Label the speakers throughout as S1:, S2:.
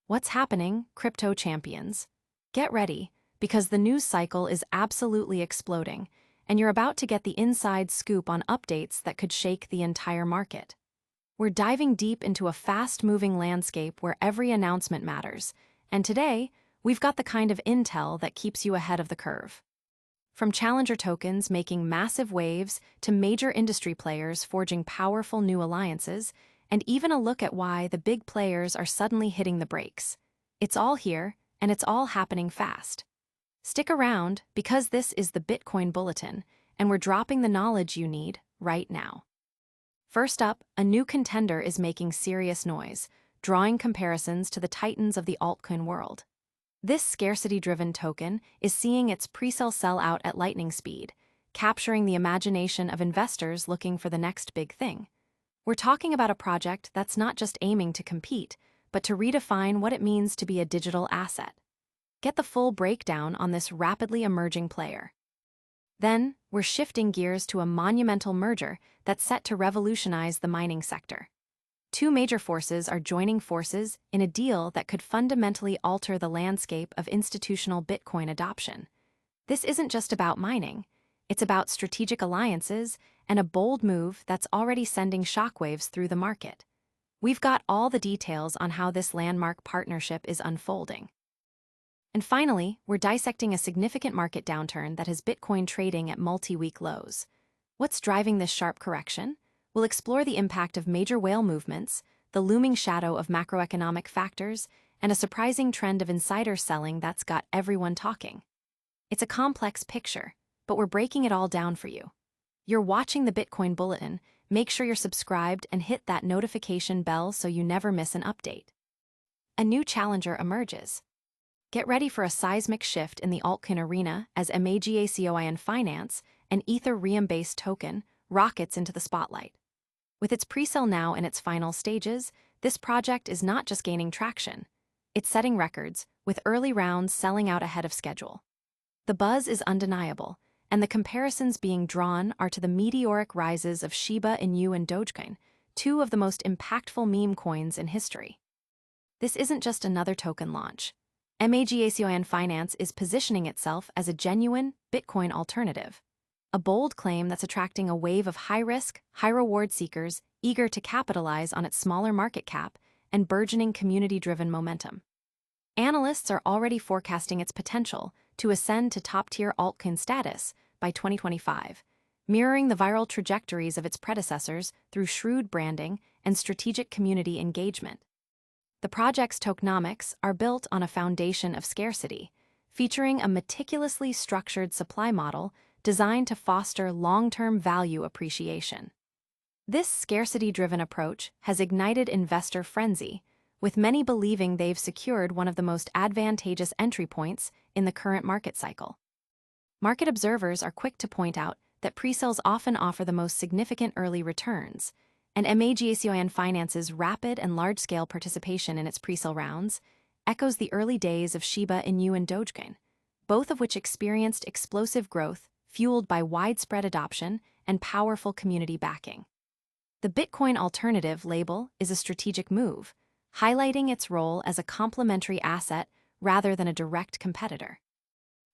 S1: What's happening, crypto champions? Get ready, because the news cycle is absolutely exploding, and you're about to get the inside scoop on updates that could shake the entire market. We're diving deep into a fast-moving landscape where every announcement matters, and today, we've got the kind of intel that keeps you ahead of the curve. From challenger tokens making massive waves to major industry players forging powerful new alliances, and even a look at why the big players are suddenly hitting the brakes. It's all here, and it's all happening fast. Stick around, because this is the Bitcoin Bulletin, and we're dropping the knowledge you need right now. First up, a new contender is making serious noise, drawing comparisons to the titans of the altcoin world. This scarcity-driven token is seeing its presale sell out at lightning speed, capturing the imagination of investors looking for the next big thing. We're talking about a project that's not just aiming to compete, but to redefine what it means to be a digital asset. Get the full breakdown on this rapidly emerging player. Then, we're shifting gears to a monumental merger that's set to revolutionize the mining sector. Two major forces are joining forces in a deal that could fundamentally alter the landscape of institutional Bitcoin adoption. This isn't just about mining. It's about strategic alliances and a bold move that's already sending shockwaves through the market. We've got all the details on how this landmark partnership is unfolding. And finally, we're dissecting a significant market downturn that has Bitcoin trading at multi-week lows. What's driving this sharp correction? We'll explore the impact of major whale movements, the looming shadow of macroeconomic factors, and a surprising trend of insider selling that's got everyone talking. It's a complex picture, but we're breaking it all down for you. You're watching the Bitcoin Bulletin. Make sure you're subscribed and hit that notification bell so you never miss an update. A new challenger emerges. Get ready for a seismic shift in the altcoin arena as MAGACOIN Finance, an Ethereum-based token, rockets into the spotlight. With its presale now in its final stages, this project is not just gaining traction. It's setting records, with early rounds selling out ahead of schedule. The buzz is undeniable, and the comparisons being drawn are to the meteoric rises of Shiba Inu and Dogecoin, two of the most impactful meme coins in history. This isn't just another token launch. MAGACOIN Finance is positioning itself as a genuine Bitcoin alternative, a bold claim that's attracting a wave of high-risk, high-reward seekers eager to capitalize on its smaller market cap and burgeoning community-driven momentum. Analysts are already forecasting its potential to ascend to top-tier altcoin status by 2025, mirroring the viral trajectories of its predecessors through shrewd branding and strategic community engagement. The project's tokenomics are built on a foundation of scarcity, featuring a meticulously structured supply model designed to foster long-term value appreciation. This scarcity-driven approach has ignited investor frenzy, with many believing they've secured one of the most advantageous entry points in the current market cycle. Market observers are quick to point out that presales often offer the most significant early returns, and MAGACOIN Finance's rapid and large-scale participation in its presale rounds echoes the early days of Shiba Inu and Dogecoin, both of which experienced explosive growth fueled by widespread adoption and powerful community backing. The Bitcoin alternative label is a strategic move, highlighting its role as a complementary asset rather than a direct competitor.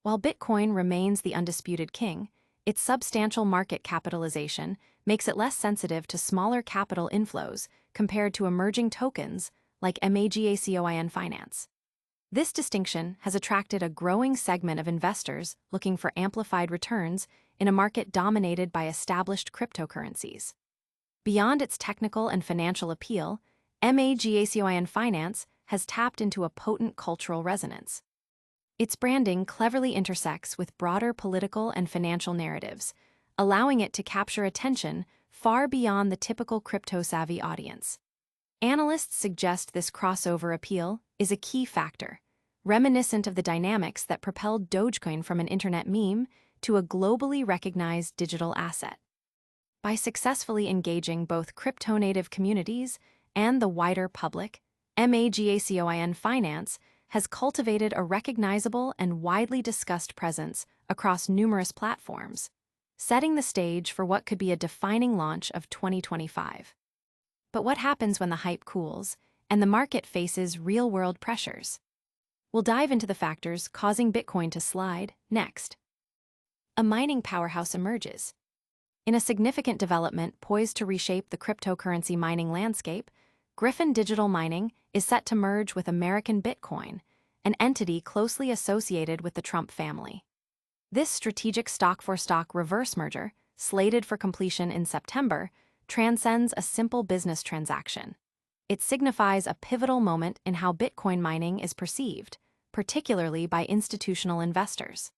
S1: While Bitcoin remains the undisputed king, its substantial market capitalization makes it less sensitive to smaller capital inflows compared to emerging tokens like MAGACOIN Finance. This distinction has attracted a growing segment of investors looking for amplified returns in a market dominated by established cryptocurrencies. Beyond its technical and financial appeal, MAGACOIN Finance has tapped into a potent cultural resonance. Its branding cleverly intersects with broader political and financial narratives, allowing it to capture attention far beyond the typical crypto-savvy audience. Analysts suggest this crossover appeal is a key factor, reminiscent of the dynamics that propelled Dogecoin from an internet meme to a globally recognized digital asset. By successfully engaging both crypto-native communities and the wider public, MAGACOIN Finance has cultivated a recognizable and widely discussed presence across numerous platforms, setting the stage for what could be a defining launch of 2025. But what happens when the hype cools and the market faces real-world pressures. We'll dive into the factors causing Bitcoin to slide next. A mining powerhouse emerges. In a significant development poised to reshape the cryptocurrency mining landscape, Gryphon Digital Mining is set to merge with American Bitcoin, an entity closely associated with the Trump family. This strategic stock-for-stock reverse merger, slated for completion in September, transcends a simple business transaction. It signifies a pivotal moment in how Bitcoin mining is perceived, particularly by institutional investors.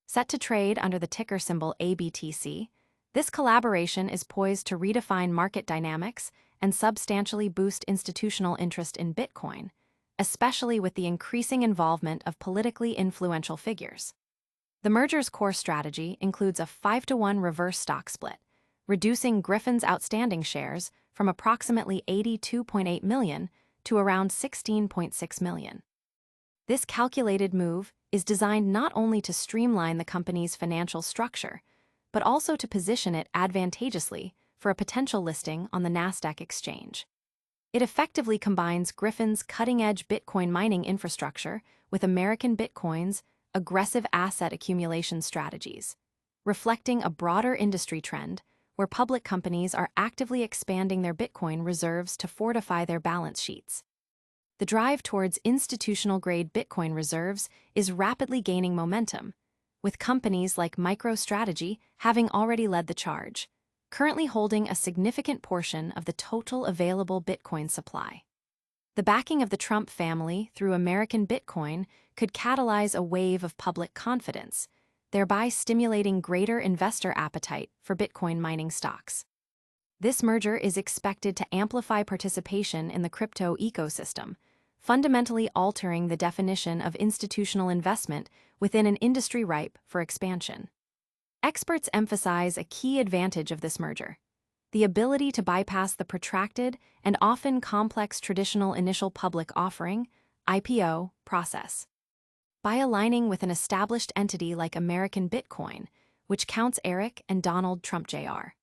S1: Set to trade under the ticker symbol ABTC, this collaboration is poised to redefine market dynamics and substantially boost institutional interest in Bitcoin, especially with the increasing involvement of politically influential figures. The merger's core strategy includes a 5-to-1 reverse stock split, reducing Gryphon's outstanding shares from approximately 82.8 million to around 16.6 million. This calculated move is designed not only to streamline the company's financial structure, but also to position it advantageously for a potential listing on the Nasdaq exchange. It effectively combines Gryphon's cutting-edge Bitcoin mining infrastructure with American Bitcoin's aggressive asset accumulation strategies, reflecting a broader industry trend where public companies are actively expanding their Bitcoin reserves to fortify their balance sheets. The drive towards institutional-grade Bitcoin reserves is rapidly gaining momentum, with companies like MicroStrategy having already led the charge, currently holding a significant portion of the total available Bitcoin supply. The backing of the Trump family through American Bitcoin could catalyze a wave of public confidence, thereby stimulating greater investor appetite for Bitcoin mining stocks. This merger is expected to amplify participation in the crypto ecosystem, fundamentally altering the definition of institutional investment within an industry ripe for expansion. Experts emphasize a key advantage of this merger: the ability to bypass the protracted and often complex traditional initial public offering (IPO) process. By aligning with an established entity like American Bitcoin, which counts Eric and Donald Trump Jr.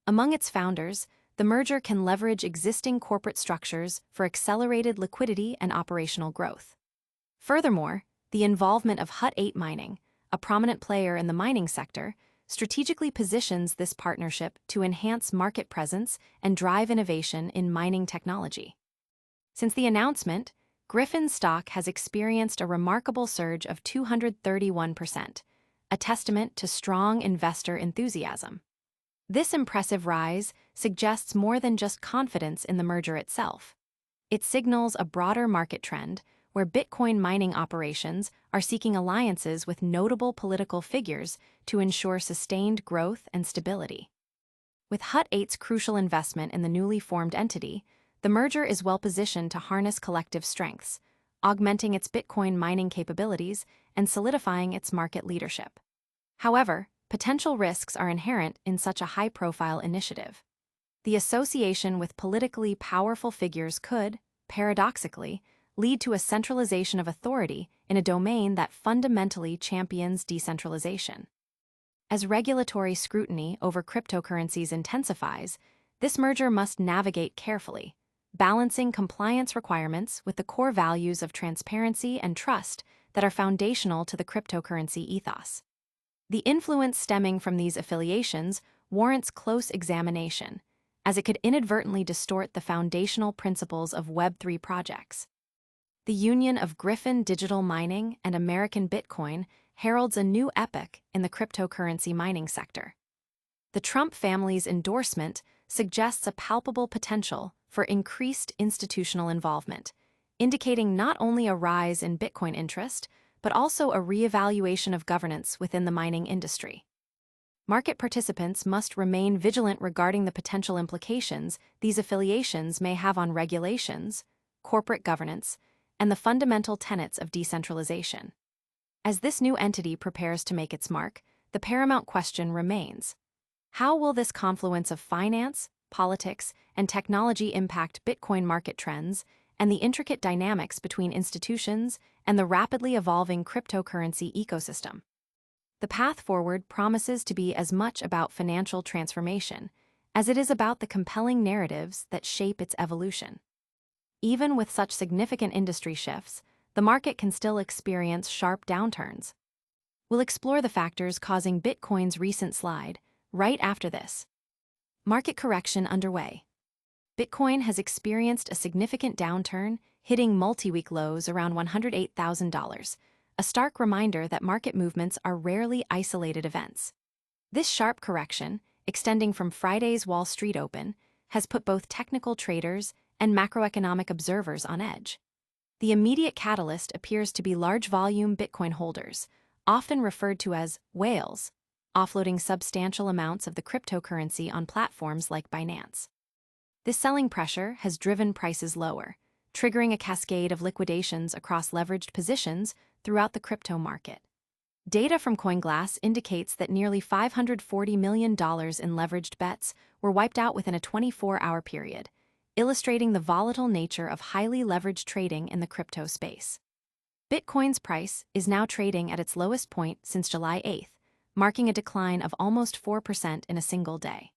S1: among its founders, the merger can leverage existing corporate structures for accelerated liquidity and operational growth. Furthermore, the involvement of Hut 8 Mining, a prominent player in the mining sector, strategically positions this partnership to enhance market presence and drive innovation in mining technology. Since the announcement, Gryphon stock has experienced a remarkable surge of 231%, a testament to strong investor enthusiasm. This impressive rise suggests more than just confidence in the merger itself. It signals a broader market trend where Bitcoin mining operations are seeking alliances with notable political figures to ensure sustained growth and stability. With Hut 8's crucial investment in the newly formed entity, the merger is well positioned to harness collective strengths, augmenting its Bitcoin mining capabilities and solidifying its market leadership. However, potential risks are inherent in such a high-profile initiative. The association with politically powerful figures could, paradoxically, lead to a centralization of authority in a domain that fundamentally champions decentralization. As regulatory scrutiny over cryptocurrencies intensifies, this merger must navigate carefully, balancing compliance requirements with the core values of transparency and trust that are foundational to the cryptocurrency ethos. The influence stemming from these affiliations warrants close examination, as it could inadvertently distort the foundational principles of Web3 projects. The union of Gryphon Digital Mining and American Bitcoin heralds a new epoch in the cryptocurrency mining sector. The Trump family's endorsement suggests a palpable potential for increased institutional involvement, indicating not only a rise in Bitcoin interest, but also a reevaluation of governance within the mining industry. Market participants must remain vigilant regarding the potential implications these affiliations may have on regulations, corporate governance, and the fundamental tenets of decentralization. As this new entity prepares to make its mark, the paramount question remains: how will this confluence of finance, politics, and technology impact Bitcoin market trends and the intricate dynamics between institutions and the rapidly evolving cryptocurrency ecosystem? The path forward promises to be as much about financial transformation as it is about the compelling narratives that shape its evolution. even with such significant industry shifts, the market can still experience sharp downturns. We'll explore the factors causing Bitcoin's recent slide right after this. Market correction underway. Bitcoin has experienced a significant downturn, hitting multi-week lows around $108,000, a stark reminder that market movements are rarely isolated events. This sharp correction, extending from Friday's Wall Street Open, has put both technical traders and macroeconomic observers on edge. The immediate catalyst appears to be large-volume Bitcoin holders, often referred to as whales, offloading substantial amounts of the cryptocurrency on platforms like Binance. This selling pressure has driven prices lower, triggering a cascade of liquidations across leveraged positions throughout the crypto market. Data from CoinGlass indicates that nearly $540 million in leveraged bets were wiped out within a 24-hour period, illustrating the volatile nature of highly leveraged trading in the crypto space. Bitcoin's price is now trading at its lowest point since July 8th, marking a decline of almost 4% in a single day.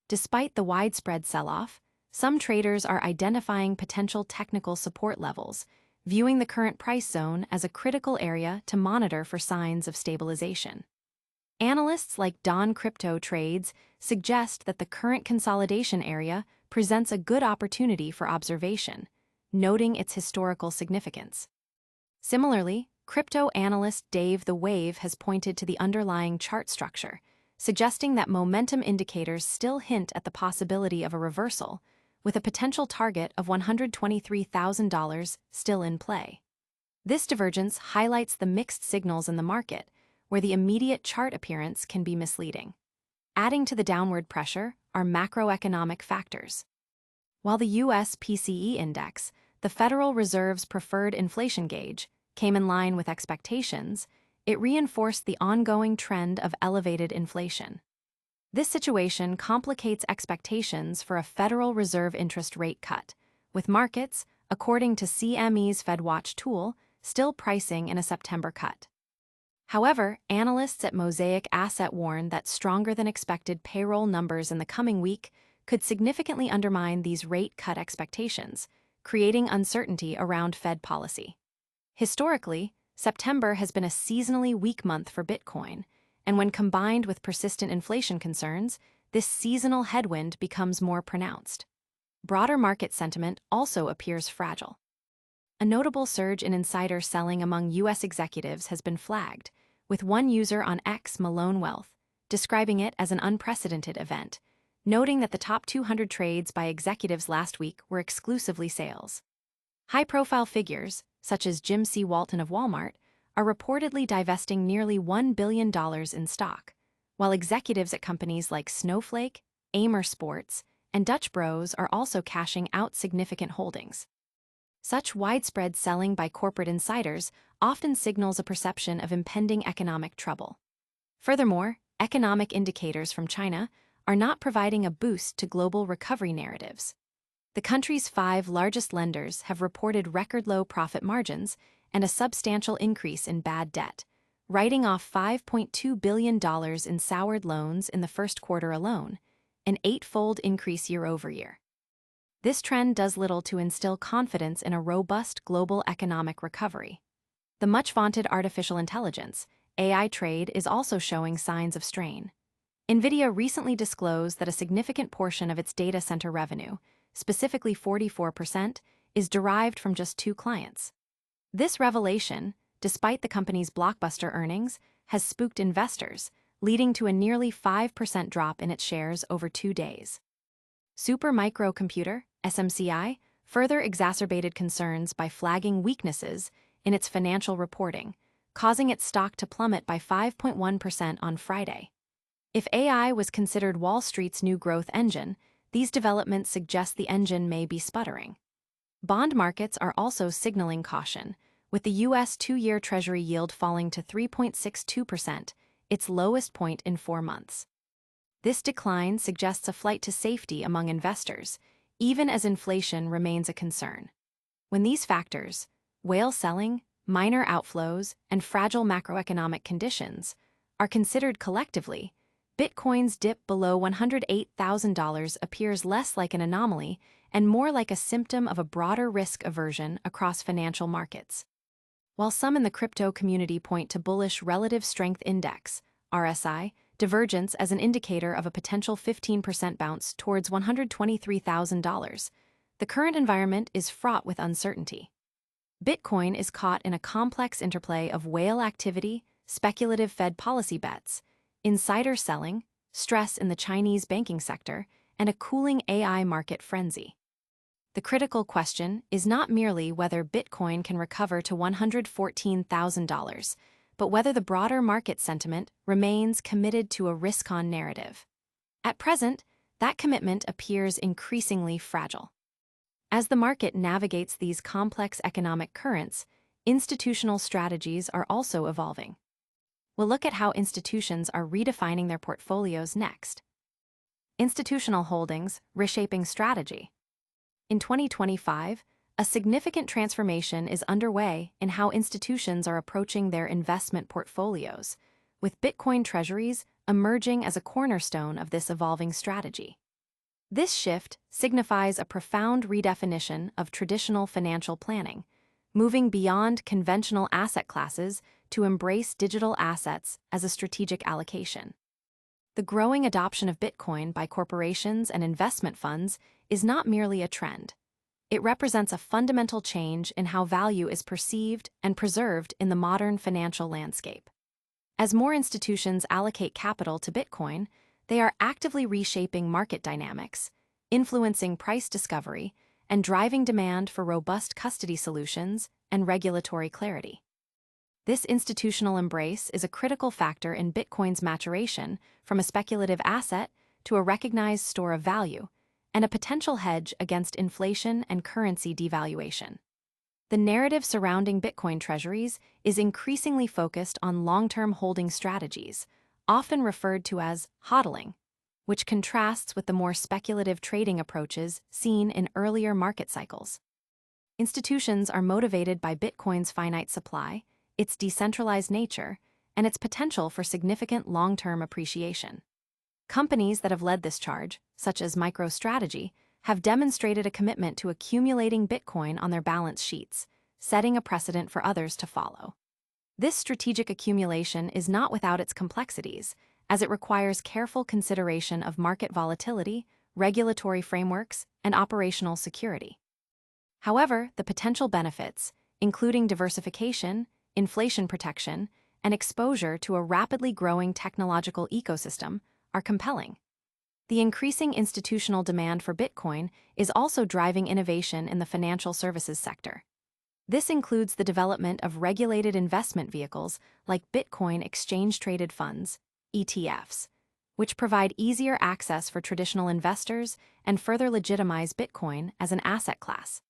S1: Despite the widespread sell-off, some traders are identifying potential technical support levels, viewing the current price zone as a critical area to monitor for signs of stabilization. Analysts like Dawn Crypto Trades suggest that the current consolidation area presents a good opportunity for observation, noting its historical significance. Similarly, crypto analyst Dave the Wave has pointed to the underlying chart structure, suggesting that momentum indicators still hint at the possibility of a reversal, with a potential target of $123,000 still in play. This divergence highlights the mixed signals in the market, where the immediate chart appearance can be misleading. Adding to the downward pressure are macroeconomic factors. While the U.S. PCE index, the Federal Reserve's preferred inflation gauge, came in line with expectations, it reinforced the ongoing trend of elevated inflation. This situation complicates expectations for a Federal Reserve interest rate cut, with markets, according to CME's FedWatch tool, still pricing in a September cut. However, analysts at Mosaic Asset warn that stronger-than-expected payroll numbers in the coming week could significantly undermine these rate cut expectations, creating uncertainty around Fed policy. Historically, September has been a seasonally weak month for Bitcoin, and when combined with persistent inflation concerns, this seasonal headwind becomes more pronounced. Broader market sentiment also appears fragile. A notable surge in insider selling among U.S. executives has been flagged, with one user on X, Malone Wealth, describing it as an unprecedented event, noting that the top 200 trades by executives last week were exclusively sales. High-profile figures, such as Jim C. Walton of Walmart, are reportedly divesting nearly $1 billion in stock, while executives at companies like Snowflake, Amer Sports, and Dutch Bros are also cashing out significant holdings. Such widespread selling by corporate insiders often signals a perception of impending economic trouble. Furthermore, economic indicators from China are not providing a boost to global recovery narratives. The country's 5 largest lenders have reported record-low profit margins and a substantial increase in bad debt, writing off $5.2 billion in soured loans in the first quarter alone, an 8-fold increase year-over-year. This trend does little to instill confidence in a robust global economic recovery. The much-vaunted artificial intelligence, AI trade, is also showing signs of strain. NVIDIA recently disclosed that a significant portion of its data center revenue, specifically 44%, is derived from just 2 clients. This revelation, despite the company's blockbuster earnings, has spooked investors, leading to a nearly 5% drop in its shares over 2 days. Super Microcomputer, SMCI, further exacerbated concerns by flagging weaknesses in its financial reporting, causing its stock to plummet by 5.1% on Friday. If AI was considered Wall Street's new growth engine, these developments suggest the engine may be sputtering. Bond markets are also signaling caution, with the U.S. 2-year Treasury yield falling to 3.62%, its lowest point in 4 months. This decline suggests a flight to safety among investors, even as inflation remains a concern. When these factors, whale selling, minor outflows, and fragile macroeconomic conditions, are considered collectively, Bitcoin's dip below $108,000 appears less like an anomaly and more like a symptom of a broader risk aversion across financial markets. While some in the crypto community point to bullish relative strength index, RSI, divergence as an indicator of a potential 15% bounce towards $123,000, the current environment is fraught with uncertainty. Bitcoin is caught in a complex interplay of whale activity, speculative Fed policy bets, insider selling, stress in the Chinese banking sector, and a cooling AI market frenzy. The critical question is not merely whether Bitcoin can recover to $114,000, but whether the broader market sentiment remains committed to a risk-on narrative. At present, that commitment appears increasingly fragile. As the market navigates these complex economic currents, institutional strategies are also evolving. We'll look at how institutions are redefining their portfolios next. Institutional holdings reshaping strategy. In 2025, a significant transformation is underway in how institutions are approaching their investment portfolios, with Bitcoin Treasuries emerging as a cornerstone of this evolving strategy. This shift signifies a profound redefinition of traditional financial planning, moving beyond conventional asset classes to embrace digital assets as a strategic allocation. The growing adoption of Bitcoin by corporations and investment funds is not merely a trend. It represents a fundamental change in how value is perceived and preserved in the modern financial landscape. As more institutions allocate capital to Bitcoin, they are actively reshaping market dynamics, influencing price discovery, and driving demand for robust custody solutions and regulatory clarity. This institutional embrace is a critical factor in Bitcoin's maturation from a speculative asset to a recognized store of value, and a potential hedge against inflation and currency devaluation. The narrative surrounding Bitcoin treasuries is increasingly focused on long-term holding strategies, often referred to as hodling, which contrasts with the more speculative trading approaches seen in earlier market cycles. Institutions are motivated by Bitcoin's finite supply, its decentralized nature, and its potential for significant long-term appreciation. Companies that have led this charge, such as MicroStrategy, have demonstrated a commitment to accumulating Bitcoin on their balance sheets, setting a precedent for others to follow. This strategic accumulation is not without its complexities, as it requires careful consideration of market volatility, regulatory frameworks, and operational security. However, the potential benefits, including diversification, inflation protection, and exposure to a rapidly growing technological ecosystem, are compelling. The increasing institutional demand for Bitcoin is also driving innovation in the financial services sector. This includes the development of regulated investment vehicles like Bitcoin exchange-traded funds, ETFs, which provide easier access for traditional investors and further legitimize Bitcoin as an asset class.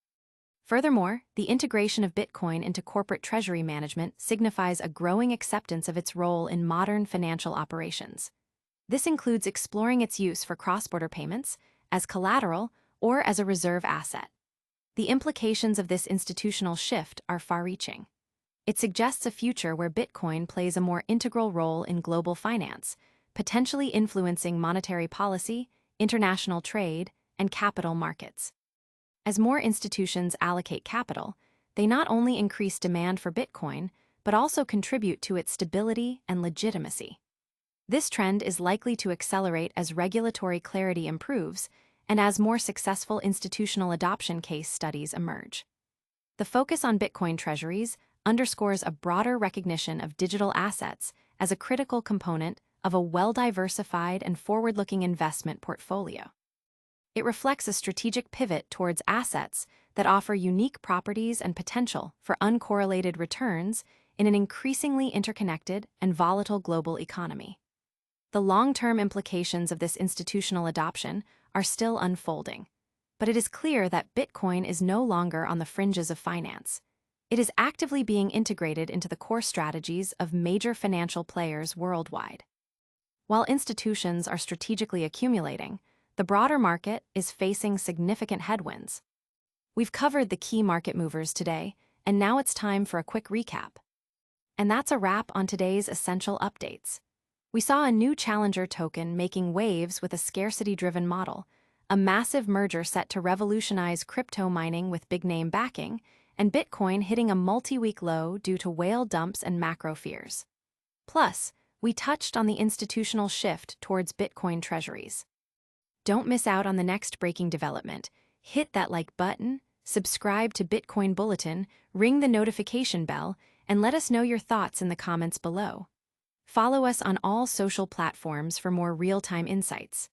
S1: Furthermore, the integration of Bitcoin into corporate treasury management signifies a growing acceptance of its role in modern financial operations. This includes exploring its use for cross-border payments, as collateral, or as a reserve asset. The implications of this institutional shift are far-reaching. It suggests a future where Bitcoin plays a more integral role in global finance, potentially influencing monetary policy, international trade, and capital markets. As more institutions allocate capital, they not only increase demand for Bitcoin, but also contribute to its stability and legitimacy. This trend is likely to accelerate as regulatory clarity improves and as more successful institutional adoption case studies emerge. The focus on Bitcoin treasuries underscores a broader recognition of digital assets as a critical component of a well-diversified and forward-looking investment portfolio. It reflects a strategic pivot towards assets that offer unique properties and potential for uncorrelated returns in an increasingly interconnected and volatile global economy. The long-term implications of this institutional adoption are still unfolding, but it is clear that Bitcoin is no longer on the fringes of finance. It is actively being integrated into the core strategies of major financial players worldwide. While institutions are strategically accumulating, the broader market is facing significant headwinds. We've covered the key market movers today, and now it's time for a quick recap. And that's a wrap on today's essential updates. We saw a new challenger token making waves with a scarcity-driven model, a massive merger set to revolutionize crypto mining with big-name backing, and Bitcoin hitting a multi-week low due to whale dumps and macro fears. Plus, we touched on the institutional shift towards Bitcoin Treasuries. Don't miss out on the next breaking development. Hit that like button, subscribe to Bitcoin Bulletin, ring the notification bell, and let us know your thoughts in the comments below. Follow us on all social platforms for more real-time insights.